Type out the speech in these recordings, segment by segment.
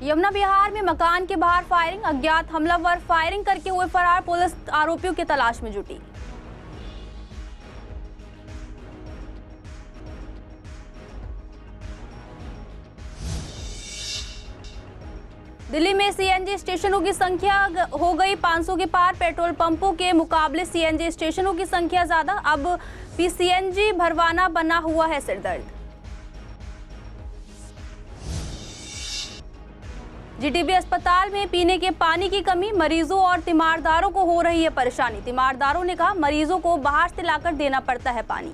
यमुना विहार में मकान के बाहर फायरिंग, अज्ञात हमलावर फायरिंग करके हुए फरार, पुलिस आरोपियों की तलाश में जुटी। दिल्ली में सीएनजी स्टेशनों की संख्या हो गई 500 के पार, पेट्रोल पंपों के मुकाबले सीएनजी स्टेशनों की संख्या ज्यादा, अब भी सीएनजी भरवाना बना हुआ है सिरदर्द। जीटीबी अस्पताल में पीने के पानी की कमी, मरीजों और तीमारदारों को हो रही है परेशानी। तीमारदारों ने कहा मरीजों को बाहर से लाकर देना पड़ता है पानी।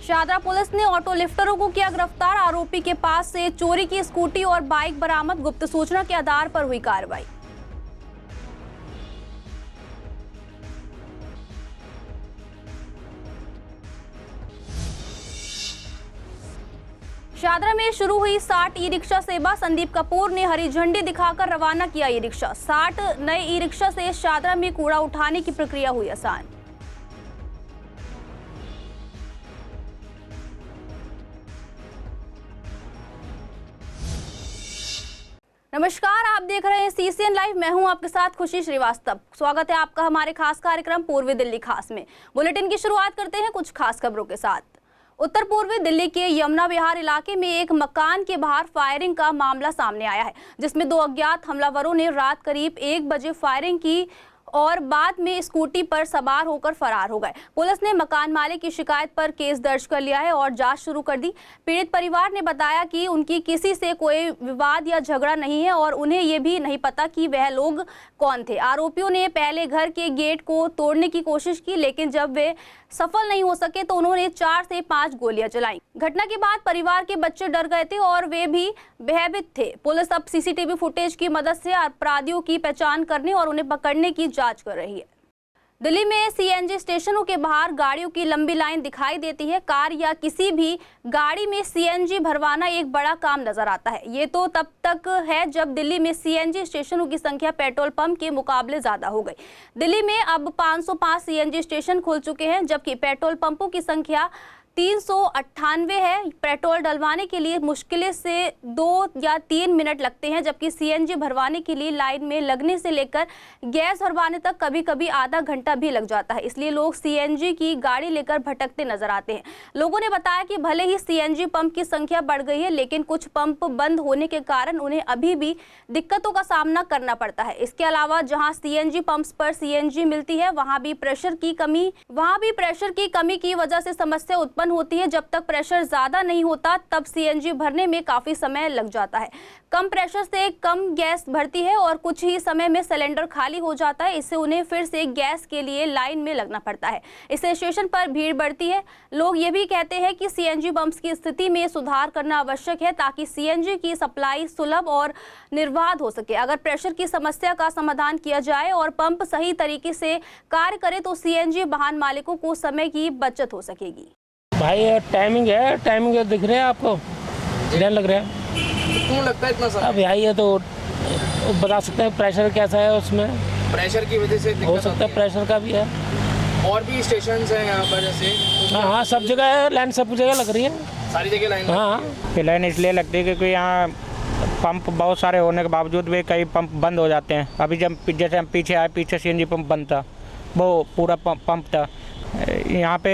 शाहदरा पुलिस ने ऑटो लिफ्टरों को किया गिरफ्तार, आरोपी के पास से चोरी की स्कूटी और बाइक बरामद, गुप्त सूचना के आधार पर हुई कार्रवाई। शाहदरा में शुरू हुई 60 ई रिक्शा सेवा, संदीप कपूर ने हरी झंडी दिखाकर रवाना किया ई रिक्शा। 60 नए ई रिक्शा से शाहदरा में कूड़ा उठाने की प्रक्रिया हुई आसान। नमस्कार, आप देख रहे हैं सीसीएन लाइव। मैं हूं आपके साथ खुशी श्रीवास्तव। स्वागत है आपका हमारे खास कार्यक्रम पूर्वी दिल्ली खास में। बुलेटिन की शुरुआत करते हैं कुछ खास खबरों के साथ। उत्तर पूर्वी दिल्ली के यमुना विहार इलाके में एक मकान के बाहर फायरिंग का मामला सामने आया है, जिसमें 2 अज्ञात हमलावरों ने रात करीब 1 बजे फायरिंग की और बाद में स्कूटी पर सवार होकर फरार हो गए। पुलिस ने मकान मालिक की शिकायत पर केस दर्ज कर लिया है और जांच शुरू कर दी। पीड़ित परिवार ने बताया कि उनकी किसी से कोई विवाद या झगड़ा नहीं है और उन्हें ये भी नहीं पता कि वह लोग कौन थे। आरोपियों ने पहले घर के गेट को तोड़ने की कोशिश की, लेकिन जब वे सफल नहीं हो सके तो उन्होंने 4 से 5 गोलियां चलाई। घटना के बाद परिवार के बच्चे डर गए थे और वे भी भयभीत थे। पुलिस अब सीसीटीवी फुटेज की मदद से अपराधियों की पहचान करने और उन्हें पकड़ने की जांच कर रही है। दिल्ली में सीएनजी स्टेशनों के बाहर गाड़ियों की लंबी लाइन दिखाई देती है। कार या किसी भी गाड़ी में सीएनजी भरवाना एक बड़ा काम नजर आता है। ये तो तब तक है जब दिल्ली में सीएनजी स्टेशनों की संख्या पेट्रोल पंप के मुकाबले ज्यादा हो गई। दिल्ली में अब 505 सीएनजी स्टेशन खुल चुके हैं, जबकि पेट्रोल पंपों की संख्या 398 है। पेट्रोल डलवाने के लिए मुश्किल से 2 या 3 मिनट लगते हैं, जबकि सीएनजी भरवाने के लिए लाइन में लगने से लेकर गैस भरवाने तक कभी कभी आधा घंटा भी लग जाता है। इसलिए लोग सीएनजी की गाड़ी लेकर भटकते नजर आते हैं। लोगों ने बताया कि भले ही सीएनजी पंप की संख्या बढ़ गई है, लेकिन कुछ पंप बंद होने के कारण उन्हें अभी भी दिक्कतों का सामना करना पड़ता है। इसके अलावा जहाँ सीएनजी पंप्स पर सीएनजी मिलती है, वहाँ भी प्रेशर की कमी की वजह से समस्या उत्पन्न होती है। जब तक प्रेशर ज्यादा नहीं होता तब सीएनजी भरने में काफी समय लग जाता है। कम प्रेशर से कम गैस भरती है और कुछ ही समय में सिलेंडर खाली हो जाता है। इससे उन्हें फिर से गैस के लिए लाइन में लगना पड़ता है। इससे स्टेशन पर भीड़ बढ़ती है। लोग ये भी कहते हैं कि सीएनजी पंप्स की स्थिति में सुधार करना आवश्यक है, ताकि सीएनजी की सप्लाई सुलभ और निर्बाध हो सके। अगर प्रेशर की समस्या का समाधान किया जाए और पंप सही तरीके से कार्य करे तो सीएनजी वाहन मालिकों को समय की बचत हो सकेगी। भाई टाइमिंग दिख रहा है आपको, डर लग रहा है। क्यों लगता है इतना समय? अब यही है तो बता सकते हैं प्रेशर कैसा है उसमें। प्रेशर की वजह से हो सकता है, प्रेशर का भी है। और भी स्टेशन हैं यहाँ पर जैसे? हाँ, सब जगह है लाइन, सब जगह लग रही है, सारी जगह लाइन। हाँ, लाइन इसलिए लगती है क्योंकि यहाँ पंप बहुत सारे होने के बावजूद भी कई पंप बंद हो जाते हैं। अभी जैसे हम पीछे आए, पीछे सीएनजी पंप बंद था, वो पूरा पंप था। यहाँ पे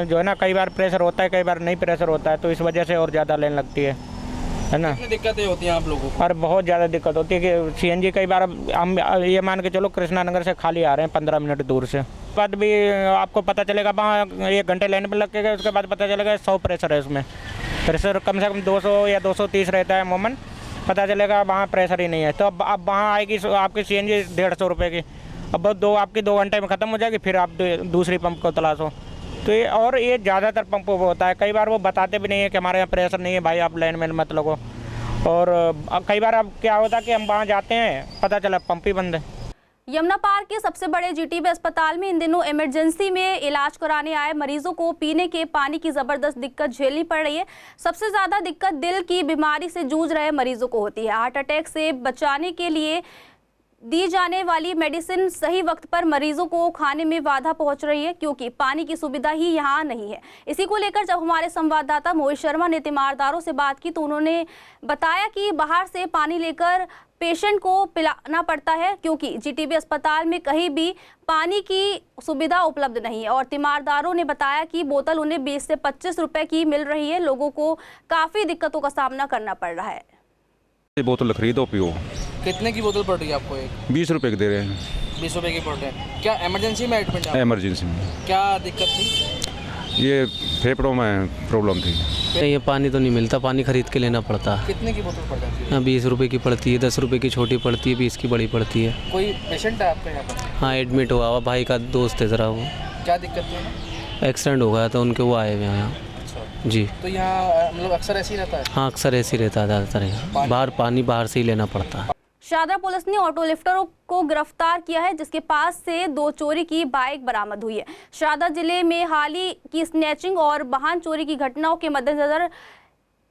जो है ना, कई बार प्रेशर होता है, कई बार नहीं प्रेशर होता है, तो इस वजह से और ज़्यादा लाइन लगती है ना। कितनी दिक्कतें होती हैं आप लोगों को? और बहुत ज़्यादा दिक्कत होती है कि सीएनजी कई बार हम ये मान के चलो कृष्णा नगर से खाली आ रहे हैं 15 मिनट दूर से, बाद भी आपको पता चलेगा वहाँ 1 घंटे लाइन में लग के गए, उसके बाद पता चलेगा 100 प्रेशर है उसमें। प्रेशर कम से कम 200 या 230 रहता है अमूमन, पता चलेगा वहाँ प्रेशर ही नहीं है। तो अब वहाँ आएगी आपकी सीएनजी 150 रुपये की, अब आपकी 2 घंटे में ख़त्म हो जाएगी, फिर आप दूसरी पंप को तलाशो। तो ये ज़्यादातर पंपों पर होता है। कई बार वो बताते भी नहीं है कि हमारे यहाँ प्रेशर नहीं है, भाई आप लाइन में मत लगो। और कई बार अब क्या होता है कि हम वहाँ जाते हैं, पता चला पंप ही बंद है। यमुना पार के सबसे बड़े जीटीबी अस्पताल में इन दिनों इमरजेंसी में इलाज कराने आए मरीजों को पीने के पानी की जबरदस्त दिक्कत झेलनी पड़ रही है। सबसे ज्यादा दिक्कत दिल की बीमारी से जूझ रहे मरीजों को होती है। हार्ट अटैक से बचाने के लिए दी जाने वाली मेडिसिन सही वक्त पर मरीजों को खाने में बाधा पहुंच रही है, क्योंकि पानी की सुविधा ही यहां नहीं है। इसी को लेकर जब हमारे संवाददाता मोहित शर्मा ने तीमारदारों से बात की तो उन्होंने बताया कि बाहर से पानी लेकर पेशेंट को पिलाना पड़ता है, क्योंकि जीटीबी अस्पताल में कहीं भी पानी की सुविधा उपलब्ध नहीं है। और तीमारदारों ने बताया कि बोतल उन्हें 20 से 25 रुपए की मिल रही है। लोगों को काफ़ी दिक्कतों का सामना करना पड़ रहा है। बोतल खरीदो पियो। कितने की बोतल पड़ रही है आपको? एक 20 रुपए की दे रहे हैं। 20 रुपए की पड़ रही है। क्या इमरजेंसी में एडमिट है? इमरजेंसी में। क्या दिक्कत थी? ये फेफड़ों में प्रॉब्लम थी। ये पानी तो नहीं मिलता, पानी खरीद के लेना पड़ता है। कितने की बोतल पड़ जाती है? 20 रुपए की पड़ती है, 10 रुपए की छोटी पड़ती है, 20 की बड़ी पड़ती है। कोई पेशेंट है आपका यहाँ पर? हाँ, एडमिट हुआ हुआ भाई का दोस्त है ज़रा, वो क्या दिक्कत थी? एक्सीडेंट हो गया था उनके, वो आए हुए हैं यहाँ। अच्छा। जी। तो यहाँ मतलब अक्सर ऐसे ही रहता है? हाँ, अक्सर ऐसे ही रहता है ज़्यादातर यहाँ। पानी बाहर से ही लेना पड़ता है। शादरा पुलिस ने ऑटो लिफ्टर को गिरफ्तार किया है, जिसके पास से 2 चोरी की बाइक बरामद हुई है। शादरा जिले में हाल ही की स्नैचिंग और वाहन चोरी की घटनाओं के मद्देनजर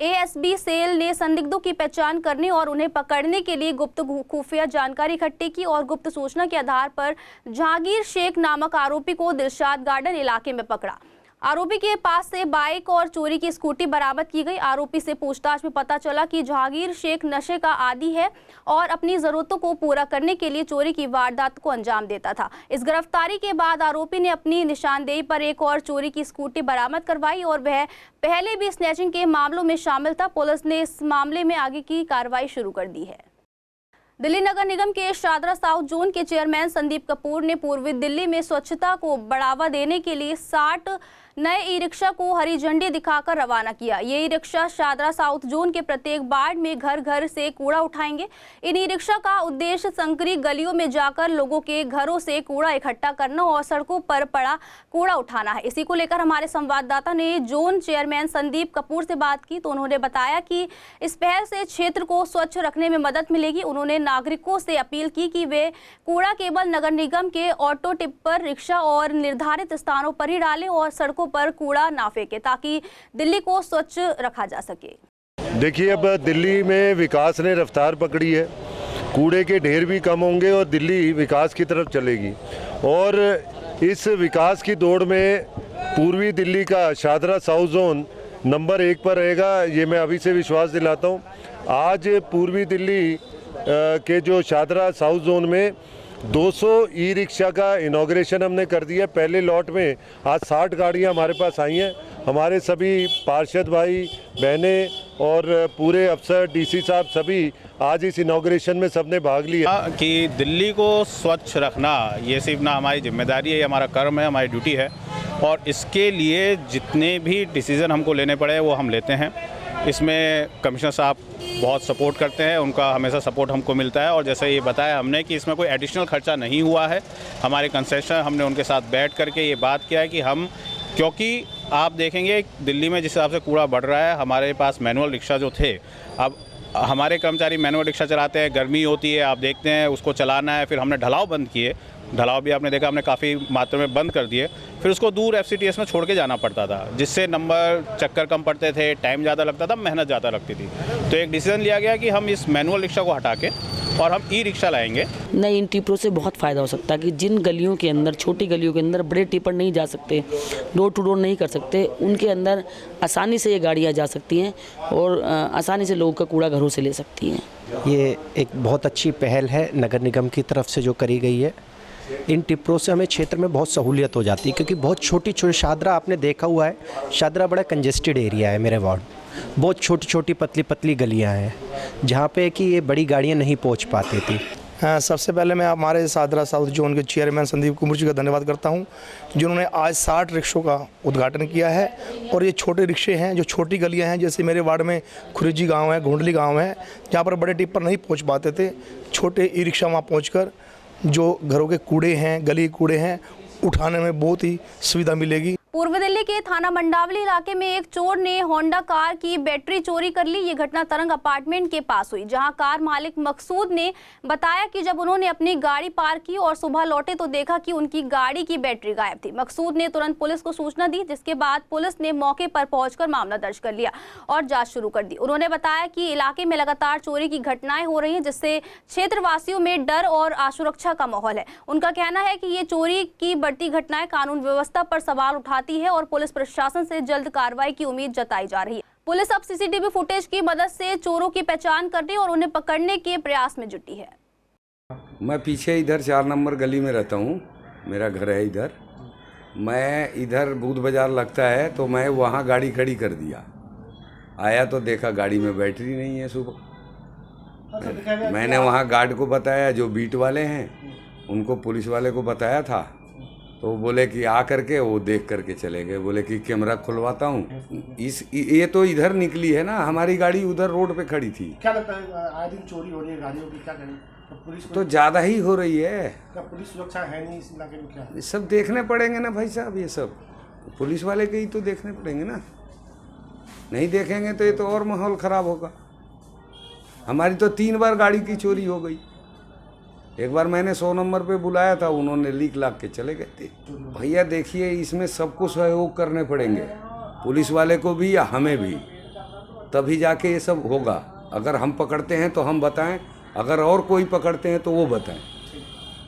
एएसबी सेल ने संदिग्धों की पहचान करने और उन्हें पकड़ने के लिए गुप्त खुफिया जानकारी इकट्ठी की और गुप्त सूचना के आधार पर जहांगीर शेख नामक आरोपी को दिलशाद गार्डन इलाके में पकड़ा। आरोपी के पास से बाइक और चोरी की स्कूटी बरामद की गई। आरोपी से पूछताछ में पता चला कि जहांगीर शेख नशे का आदी है और अपनी जरूरतों को पूरा करने के लिए चोरी की वारदात को अंजाम देता था। इस गिरफ्तारी के बाद आरोपी ने अपनी निशानदेही पर एक और चोरी की स्कूटी बरामद करवाई और वह पहले भी स्नैचिंग के मामलों में शामिल था। पुलिस ने इस मामले में आगे की कार्रवाई शुरू कर दी है। दिल्ली नगर निगम के शादरा साउथ जोन के चेयरमैन संदीप कपूर ने पूर्वी दिल्ली में स्वच्छता को बढ़ावा देने के लिए 60 नए ई रिक्शा को हरी झंडी दिखाकर रवाना किया। ये e rickshaw Shahdara south zone के प्रत्येक वार्ड में घर घर से कूड़ा उठाएंगे। इन ई रिक्शा का उद्देश्य संकरी गलियों में जाकर लोगों के घरों से कूड़ा इकट्ठा करना और सड़कों पर पड़ा कूड़ा उठाना है। इसी को लेकर हमारे संवाददाता ने जोन चेयरमैन संदीप कपूर से बात की तो उन्होंने बताया कि इस पहल से क्षेत्र को स्वच्छ रखने में मदद मिलेगी। उन्होंने नागरिकों से अपील की कि वे कूड़ा केवल नगर निगम के ऑटो टिप्पर रिक्शा और निर्धारित स्थानों पर ही डालें और सड़कों पर कूड़ा ना फेंके, ताकि दिल्ली को स्वच्छ रखा जा सके। देखिए, अब दिल्ली में विकास ने रफ्तार पकड़ी है, कूड़े के ढेर भी कम होंगे और दिल्ली विकास की तरफ चलेगी। और इस विकास की दौड़ में पूर्वी दिल्ली का शादरा साउथ जोन नंबर 1 पर रहेगा, ये मैं अभी से विश्वास दिलाता हूँ। आज पूर्वी दिल्ली के जो शादरा साउथ जोन में 200 ई रिक्शा का इनॉग्रेशन हमने कर दिया। पहले लॉट में आज 60 गाड़ियां हमारे पास आई हैं। हमारे सभी पार्षद भाई बहनें और पूरे अफसर डीसी साहब सभी आज इस इनॉग्रेशन में सबने भाग लिया। कि दिल्ली को स्वच्छ रखना ये सिर्फ ना हमारी जिम्मेदारी है, ये हमारा कर्म है, हमारी ड्यूटी है और इसके लिए जितने भी डिसीज़न हमको लेने पड़े वो हम लेते हैं। इसमें कमिश्नर साहब बहुत सपोर्ट करते हैं, उनका हमेशा सपोर्ट हमको मिलता है। और जैसे ये बताया हमने कि इसमें कोई एडिशनल खर्चा नहीं हुआ है। हमारे कंसेशन हमने उनके साथ बैठ करके ये बात किया है कि हम, क्योंकि आप देखेंगे दिल्ली में जिस हिसाब से कूड़ा बढ़ रहा है, हमारे पास मैनुअल रिक्शा जो थे, अब हमारे कर्मचारी मैनुअल रिक्शा चलाते हैं, गर्मी होती है, आप देखते हैं उसको चलाना है। फिर हमने ढलाव बंद किए, ढलाव भी आपने देखा हमने काफ़ी मात्रा में बंद कर दिए। फिर उसको दूर FCTS में छोड़ के जाना पड़ता था, जिससे नंबर चक्कर कम पड़ते थे, टाइम ज़्यादा लगता था, मेहनत ज़्यादा लगती थी। तो एक डिसीजन लिया गया कि हम इस मैनुअल रिक्शा को हटा के और हम ई रिक्शा लाएंगे। नई इन टिपरों से बहुत फ़ायदा हो सकता है कि जिन गलियों के अंदर, छोटी गलियों के अंदर बड़े टिपर नहीं जा सकते, डोर टू डोर नहीं कर सकते, उनके अंदर आसानी से ये गाड़ियाँ जा सकती हैं और आसानी से लोगों का कूड़ा घरों से ले सकती हैं। ये एक बहुत अच्छी पहल है नगर निगम की तरफ से जो करी गई है। इन टिप्परों से हमें क्षेत्र में बहुत सहूलियत हो जाती है, क्योंकि बहुत छोटी छोटी, शादरा आपने देखा हुआ है, शादरा बड़ा कंजेस्टेड एरिया है मेरे वार्ड, बहुत छोटी छोटी पतली पतली गलियां हैं जहाँ पे कि ये बड़ी गाड़ियाँ नहीं पहुँच पाती थी। सबसे पहले मैं हमारे शादरा साउथ जोन के चेयरमैन संदीप कुमार जी का धन्यवाद करता हूं, जिन्होंने आज 60 रिक्शों का उद्घाटन किया है। और ये छोटे रिक्शे हैं, जो छोटी गलियां हैं, जैसे मेरे वार्ड में खुरेजी गांव है, घोंडली गांव है, जहां पर बड़े टिप्पर नहीं पहुंच पाते थे, छोटे ई रिक्शा वहाँ पहुँचकर जो घरों के कूड़े हैं, गली कूड़े हैं, उठाने में बहुत ही सुविधा मिलेगी। पूर्व दिल्ली के थाना मंडावली इलाके में एक चोर ने होंडा कार की बैटरी चोरी कर ली। ये घटना तरंग अपार्टमेंट के पास हुई, जहां कार मालिक मकसूद ने बताया कि जब उन्होंने अपनी गाड़ी पार्क की और सुबह लौटे तो देखा कि उनकी गाड़ी की बैटरी गायब थी। मकसूद ने तुरंत पुलिस को सूचना दी, जिसके बाद पुलिस ने मौके पर पहुंचकर मामला दर्ज कर लिया और जांच शुरू कर दी। उन्होंने बताया कि इलाके में लगातार चोरी की घटनाएं हो रही हैं, जिससे क्षेत्रवासियों में डर और असुरक्षा का माहौल है। उनका कहना है कि ये चोरी की बढ़ती घटनाएं कानून व्यवस्था पर सवाल उठाती है और पुलिस प्रशासन से जल्द कार्रवाई की उम्मीद जताई जा रही है। पुलिस अब सीसीटीवी फुटेज की मदद से चोरों की पहचान करने और उन्हें पकड़ने के प्रयास में जुटी है। मैं पीछे इधर 4 नंबर गली में रहता हूँ, मेरा घर है इधर। मैं इधर बूथ बाजार लगता है तो मैं वहाँ गाड़ी खड़ी कर दिया, आया तो देखा गाड़ी में बैटरी नहीं है। सुबह मैंने वहाँ गार्ड को बताया, जो बीट वाले हैं उनको, पुलिस वाले को बताया था, तो बोले कि आ करके वो देख करके चले गए। बोले कि कैमरा खुलवाता हूँ। ये तो इधर निकली है ना, हमारी गाड़ी उधर रोड पे खड़ी थी। क्या लगता है आए दिन चोरी हो रही है गाड़ियों की, क्या करें? तो पुलिस तो ज़्यादा ही हो रही है। क्या पुलिस सुरक्षा है नहीं इस इलाके में? क्या सब देखने पड़ेंगे ना भाई साहब, ये सब पुलिस वाले के ही तो देखने पड़ेंगे ना। नहीं देखेंगे तो ये तो और माहौल ख़राब होगा। हमारी तो 3 बार गाड़ी की चोरी हो गई। एक बार मैंने 100 नंबर पे बुलाया था, उन्होंने लीक लाग के चले गए थे। भैया देखिए, इसमें सबको सहयोग करने पड़ेंगे, पुलिस वाले को भी या हमें भी, तभी जाके ये सब होगा। अगर हम पकड़ते हैं तो हम बताएं, अगर और कोई पकड़ते हैं तो वो बताएं,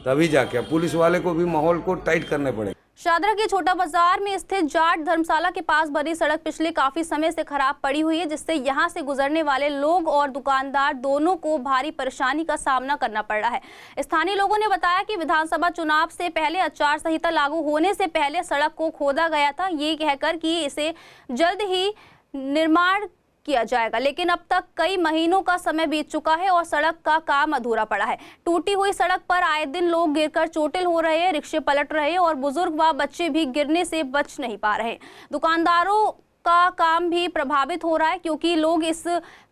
तभी जाके पुलिस वाले को भी माहौल को टाइट करने पड़ेगा। शादरा के छोटा बाजार में स्थित जाट धर्मशाला के पास बनी सड़क पिछले काफी समय से खराब पड़ी हुई है, जिससे यहां से गुजरने वाले लोग और दुकानदार दोनों को भारी परेशानी का सामना करना पड़ रहा है। स्थानीय लोगों ने बताया कि विधानसभा चुनाव से पहले आचार संहिता लागू होने से पहले सड़क को खोदा गया था, ये कहकर कि इसे जल्द ही निर्माण किया जाएगा, लेकिन अब तक कई महीनों का समय बीत चुका है और सड़क का काम अधूरा पड़ा है। टूटी हुई सड़क पर आए दिन लोग गिरकर चोटिल हो रहे हैं, रिक्शे पलट रहे हैं और बुजुर्ग व बच्चे भी गिरने से बच नहीं पा रहे। दुकानदारों का काम भी प्रभावित हो रहा है, क्योंकि लोग इस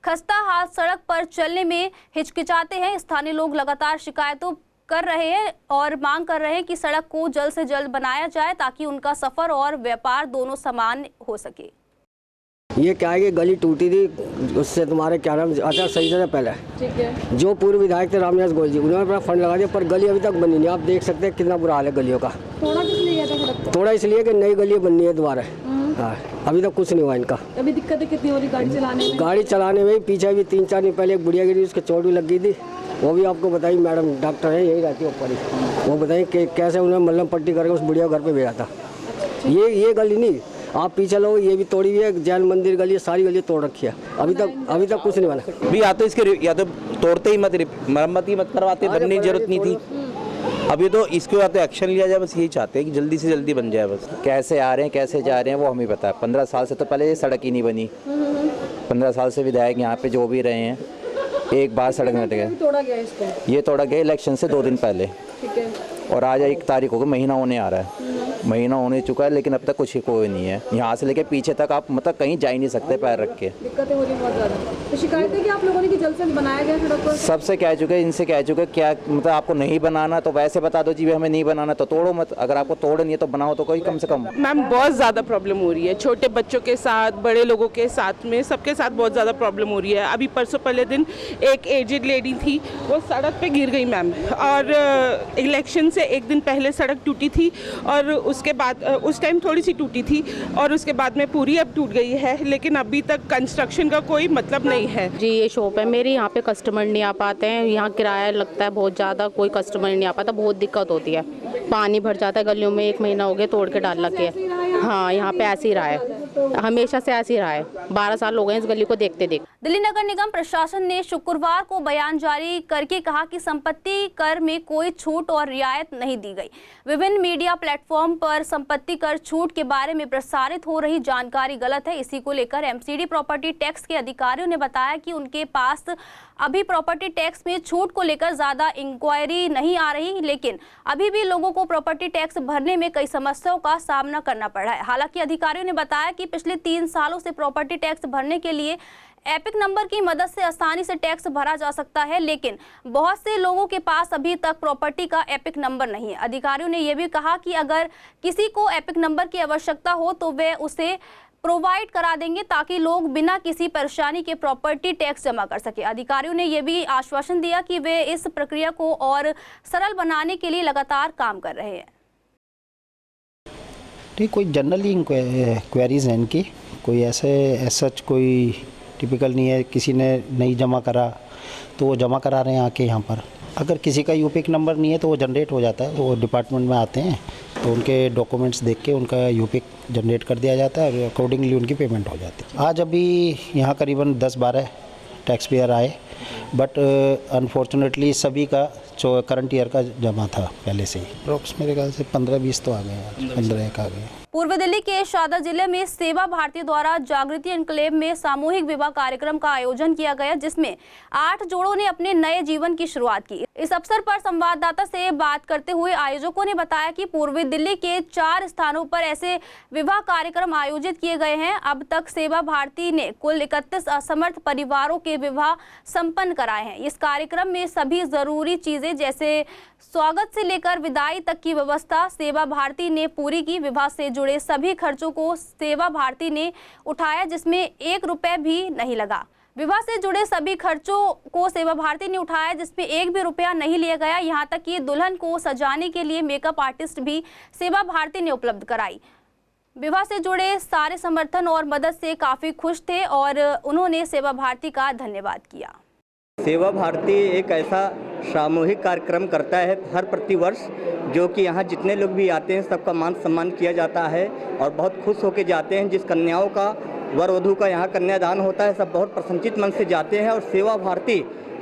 खस्ता हाल सड़क पर चलने में हिचकिचाते हैं। स्थानीय लोग लगातार शिकायतों कर रहे हैं और मांग कर रहे हैं कि सड़क को जल्द से जल्द बनाया जाए, ताकि उनका सफर और व्यापार दोनों समान हो सके। ये क्या है कि गली टूटी थी, उससे तुम्हारे क्या नाम आचार संहिता से पहले, ठीक है, जो पूर्व विधायक थे रामनिवास गोयल जी, उन्होंने अपना फंड लगा दिया, पर गली अभी तक बनी नहीं। आप देख सकते हैं कितना बुरा हाल है गलियों का। थोड़ा किस लिए गया था सड़क? थोड़ा इसलिए कि नई गली बननी है दोबारा। हाँ, अभी तक कुछ नहीं हुआ इनका। अभी दिक्कतें कितनी हो रही गाड़ी चलाने में? गाड़ी चलाने में पीछे भी 3-4 दिन पहले एक बुढ़िया गिरी, उसके चोट भी लग गई थी। वो भी आपको बताइए, मैडम डॉक्टर है, यही रहती है ऊपर ही। वो बताइए कि कैसे उन्होंने मल्लम पट्टी करके उस बुढ़िया घर पर भेजा था। ये गली नहीं, आप पीछे लोग, ये भी तोड़ी हुई है, जैन मंदिर गली, सारी गली तोड़ रखी है। अभी तक कुछ नहीं बना। भी या तो तोड़ते ही मत, मरम्मत ही मत करवाते, बनने की जरूरत नहीं थी। अभी तो इसके बाद तो एक्शन लिया जाए, बस यही चाहते हैं कि जल्दी से जल्दी बन जाए। बस कैसे आ रहे हैं कैसे जा रहे हैं वो हमें पता है। 15 साल से तो पहले ये सड़क ही नहीं बनी। 15 साल से विधायक यहाँ पे जो भी रहे हैं, एक बार सड़क में गए। ये तोड़ा गया इलेक्शन से 2 दिन पहले, और आज 1 तारीख हो गई, महीना होने आ रहा है, महीना होने चुका है, लेकिन अब तक कुछ कोई नहीं है। यहाँ से लेके पीछे तक आप मतलब कहीं जा ही नहीं सकते पैर रख के। दिक्कतें हो रही बहुत ज़्यादा। तो शिकायत है कि आप लोगों ने कि जल्द से बनाया गया सड़क को? सबसे कह चुके, इनसे कह चुके, क्या मतलब आपको नहीं बनाना तो वैसे बता दो जी, हमें नहीं बनाना तो तोड़ो मत, अगर आपको तोड़ नहीं है तो बनाओ तो कोई कम से कम। मैम बहुत ज़्यादा प्रॉब्लम हो रही है, छोटे बच्चों के साथ, बड़े लोगों के साथ में, सबके साथ बहुत ज़्यादा प्रॉब्लम हो रही है। अभी परसों पहले दिन एक एजेड लेडी थी, वो सड़क पे गिर गई मैम, और इलेक्शन से 1 दिन पहले सड़क टूटी थी, और उसके बाद उस टाइम थोड़ी सी टूटी थी, और उसके बाद में पूरी अब टूट गई है, लेकिन अभी तक कंस्ट्रक्शन का कोई मतलब नहीं है। जी, ये शॉप है मेरी, यहाँ पे कस्टमर नहीं आ पाते हैं, यहाँ किराया लगता है बहुत ज़्यादा, कोई कस्टमर नहीं आ पाता, बहुत दिक्कत होती है। पानी भर जाता है गलियों में, 1 महीना हो गया तोड़ के डाल रखे है। हाँ, यहाँ पे ऐसे ही रहा है, हमेशा से ऐसे ही रहा है, 12 साल हो गए इस गली को देखते देखते। दिल्ली नगर निगम प्रशासन ने शुक्रवार को बयान जारी करके कहा कि संपत्ति कर में कोई छूट और रियायत नहीं दी गई। विभिन्न मीडिया प्लेटफॉर्म पर संपत्ति कर छूट के बारे में प्रसारित हो रही जानकारी गलत है। इसी को लेकर एमसीडी प्रॉपर्टी टैक्स के अधिकारियों ने बताया कि उनके पास अभी प्रॉपर्टी टैक्स में छूट को लेकर ज्यादा इंक्वायरी नहीं आ रही, लेकिन अभी भी लोगों को प्रॉपर्टी टैक्स भरने में कई समस्याओं का सामना करना पड़ रहा है। हालांकि अधिकारियों ने बताया कि पिछले 3 सालों से प्रॉपर्टी टैक्स भरने के लिए एपिक नंबर की मदद से आसानी से टैक्स भरा जा सकता है, लेकिन बहुत से लोगों के पास अभी तक प्रॉपर्टी का एपिक नंबर नहीं है। अधिकारियों ने यह भी कहा कि अगर किसी को एपिक नंबर की आवश्यकता हो तो वे उसे प्रोवाइड करा देंगे ताकि लोग बिना किसी परेशानी के प्रॉपर्टी टैक्स जमा कर सके। अधिकारियों ने यह भी आश्वासन दिया कि वे इस प्रक्रिया को और सरल बनाने के लिए लगातार काम कर रहे हैं। ठीक, कोई जनरली क्वेरीज हैं इनकी, कोई ऐसा कोई टिपिकल नहीं है। किसी ने नहीं जमा करा तो वो जमा करा रहे हैं आके यहाँ पर। अगर किसी का यूपिक नंबर नहीं है तो वो जनरेट हो जाता है, वो डिपार्टमेंट में आते हैं तो उनके डॉक्यूमेंट्स देख के उनका यूपिक जनरेट कर दिया जाता है और अकॉर्डिंगली उनकी पेमेंट हो जाती है। आज अभी यहाँ करीबन 10-12 टैक्स पेयर आए, बट अनफॉर्चुनेटली सभी का जो करंट ईयर का जमा था पहले से ही, अप्रॉक्स मेरे ख्याल से 15-20 तो आ गए, 15 आ गए। पूर्व दिल्ली के शादा जिले में सेवा भारती द्वारा जागृति एनक्लेव में सामूहिक विवाह कार्यक्रम का आयोजन किया गया, जिसमें 8 जोड़ों ने अपने नए जीवन की शुरुआत की। इस अवसर पर संवाददाता से बात करते हुए आयोजकों ने बताया कि पूर्वी दिल्ली के 4 स्थानों पर ऐसे विवाह कार्यक्रम आयोजित किए गए हैं। अब तक सेवा भारती ने कुल 31 असमर्थ परिवारों के विवाह संपन्न कराए हैं। इस कार्यक्रम में सभी जरूरी चीजें जैसे स्वागत से लेकर विदाई तक की व्यवस्था सेवा भारती ने पूरी की। विवाह से जुड़े सभी खर्चों को सेवा भारती ने उठाया, जिसमें 1 रुपए भी नहीं लगा। विवाह से जुड़े सभी खर्चों को सेवा भारती ने उठाया, जिसमें 1 भी रुपया नहीं लिया गया। यहां तक कि दुल्हन को सजाने के लिए मेकअप आर्टिस्ट भी सेवा भारती ने उपलब्ध कराई। विवाह से जुड़े सारे समर्थन और मदद से काफी खुश थे और उन्होंने सेवा भारती का धन्यवाद किया। सेवा भारती एक ऐसा सामूहिक कार्यक्रम करता है हर प्रतिवर्ष, जो कि यहाँ जितने लोग भी आते हैं सबका मान सम्मान किया जाता है और बहुत खुश होकर जाते हैं। जिस कन्याओं का वर वधू का यहाँ कन्यादान होता है सब बहुत प्रसन्नचित मन से जाते हैं। और सेवा भारती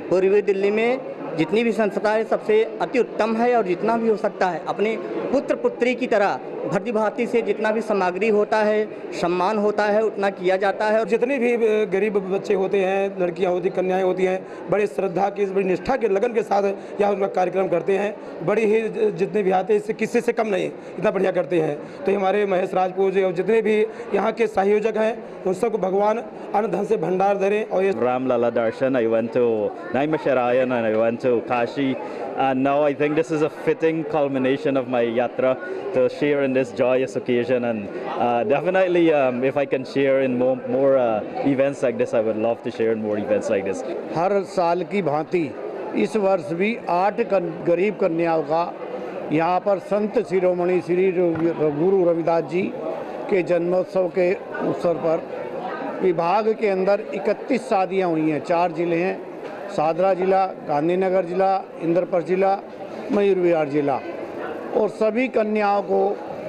पूर्वी दिल्ली में जितनी भी संस्था है सबसे अति उत्तम है और जितना भी हो सकता है अपने पुत्र पुत्री की तरह भर्ती भांति से जितना भी सामग्री होता है, सम्मान होता है, उतना किया जाता है। और जितने भी गरीब बच्चे होते हैं, लड़कियां होती, कन्याएं होती हैं, बड़ी श्रद्धा की, बड़ी निष्ठा के लगन के साथ यहाँ उनका कार्यक्रम करते हैं। बड़ी ही जितने भी आते हैं इससे किसी से कम नहीं, इतना बढ़िया करते हैं। तो हमारे महेश राजपूत और जितने भी यहाँ के संयोजक हैं उन सबको भगवान अन्न धन से भंडार धरे। और ये रामलला दर्शन, I went to Naimisharaya and I went to Kashi, and now I think this is a fitting culmination of my yatra to share in this joyous occasion. And definitely if I can share in more events like this, I would love to share in more events like this. हर साल की भांति इस वर्ष भी 8 गरीब कन्याओं का यहाँ पर संत शिरोमणि श्री गुरु रविदास जी के जन्मोत्सव के अवसर पर विभाग के अंदर 31 शादियाँ हुई हैं। 4 जिले हैं, सादरा जिला, गांधीनगर जिला, इंद्रप्रस्थ जिला, मयूर विहार जिला। और सभी कन्याओं को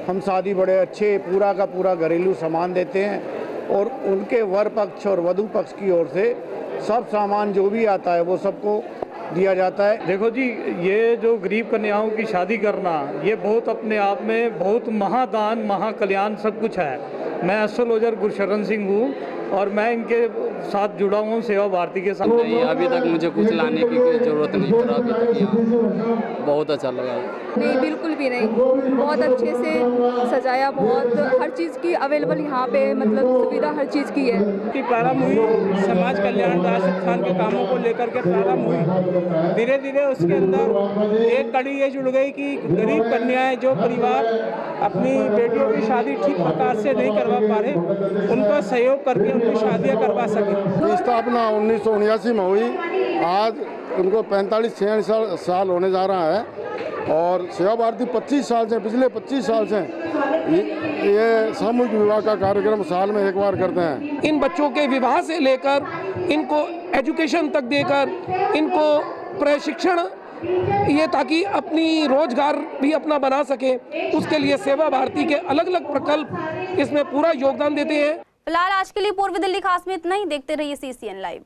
हम शादी बड़े अच्छे पूरा का पूरा घरेलू सामान देते हैं और उनके वर पक्ष और वधू पक्ष की ओर से सब सामान जो भी आता है वो सबको दिया जाता है। देखो जी, ये जो गरीब कन्याओं की शादी करना ये बहुत अपने आप में बहुत महादान महाकल्याण सब कुछ है। मैं एस्ट्रोलॉजर गुरशरण सिंह हूँ और मैं इनके साथ जुड़ा हूँ सेवा भारती के साथ। नहीं, अभी तक मुझे कुछ लाने की कोई ज़रूरत नहीं पड़ा अभी तक यहाँ। बहुत अच्छा लगा। नहीं, बिल्कुल भी नहीं, बहुत अच्छे से सजाया, बहुत हर चीज़ की अवेलेबल यहाँ पे मतलब सुविधा हर चीज़ की है। कि प्रारंभ हुई समाज कल्याण दास उत्थान के कामों को लेकर के प्रारंभ हुई। धीरे धीरे उसके अंदर एक कड़ी ये जुड़ गई कि गरीब कन्याएं जो परिवार अपनी बेटियों की शादी ठीक प्रकार से नहीं करवा पा रहे, उनको सहयोग करके उनकी शादियाँ करवा सके। स्थापना 1979 में हुई, आज उनको 45-46 साल होने जा रहा है। और सेवा भारती 25 साल से, पिछले 25 साल से ये सामूहिक विवाह का कार्यक्रम साल में 1 बार करते हैं। इन बच्चों के विवाह से लेकर इनको एजुकेशन तक देकर इनको प्रशिक्षण, ये ताकि अपनी रोजगार भी अपना बना सके, उसके लिए सेवा भारती के अलग अलग प्रकल्प इसमें पूरा योगदान देते हैं। फिलहाल आज के लिए पूर्वी दिल्ली खास में इतना ही। देखते रहिए CCN लाइव।